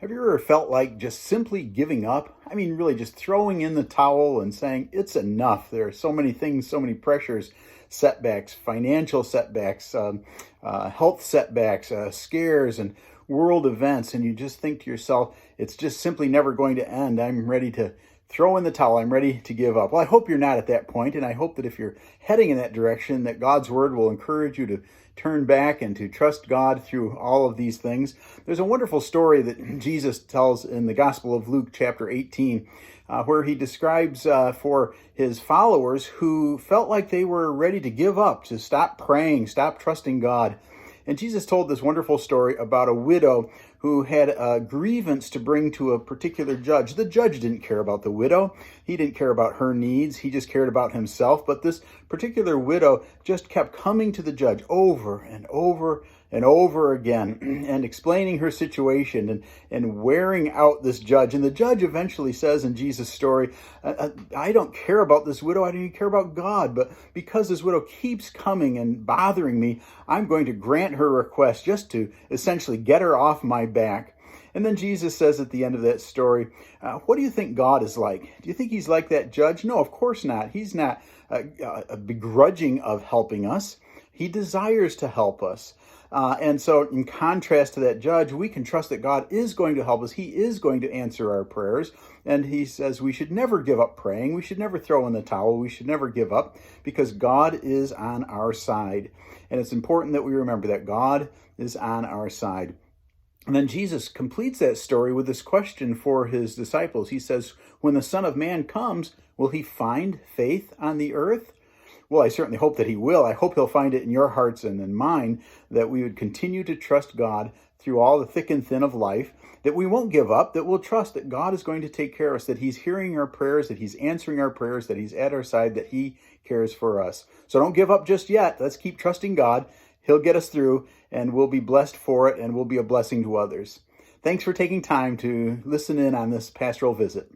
Have you ever felt like just simply giving up? I mean, really just throwing in the towel and saying, it's enough. There are so many things, so many pressures, setbacks, financial setbacks, health setbacks, scares, and world events. And you just think to yourself, it's just simply never going to end. I'm ready to throw in the towel. I'm ready to give up. Well, I hope you're not at that point, and I hope that if you're heading in that direction, that God's word will encourage you to turn back and to trust God through all of these things. There's a wonderful story that Jesus tells in the Gospel of Luke, chapter 18, where he describes for his followers who felt like they were ready to give up, to stop praying, stop trusting God. And Jesus told this wonderful story about a widow who had a grievance to bring to a particular judge. The judge didn't care about the widow. He didn't care about her needs. He just cared about himself. But this particular widow just kept coming to the judge over and over and over again and explaining her situation and wearing out this judge. And the judge eventually says in Jesus' story, I don't care about this widow. I don't even care about God. But because this widow keeps coming and bothering me, I'm going to grant her request just to essentially get her off my back. And then Jesus says at the end of that story, what do you think God is like? Do you think he's like that judge? No, of course not. He's not begrudging of helping us. He desires to help us. And so in contrast to that judge, we can trust that God is going to help us. He is going to answer our prayers. And he says we should never give up praying. We should never throw in the towel. We should never give up because God is on our side. And it's important that we remember that God is on our side. And then Jesus completes that story with this question for his disciples. He says, when the Son of Man comes, will he find faith on the earth? Well, I certainly hope that he will. I hope he'll find it in your hearts and in mine, that we would continue to trust God through all the thick and thin of life, that we won't give up, that we'll trust that God is going to take care of us, that he's hearing our prayers, that he's answering our prayers, that he's at our side, that he cares for us. So don't give up just yet. Let's keep trusting God. He'll get us through, and we'll be blessed for it, and we'll be a blessing to others. Thanks for taking time to listen in on this pastoral visit.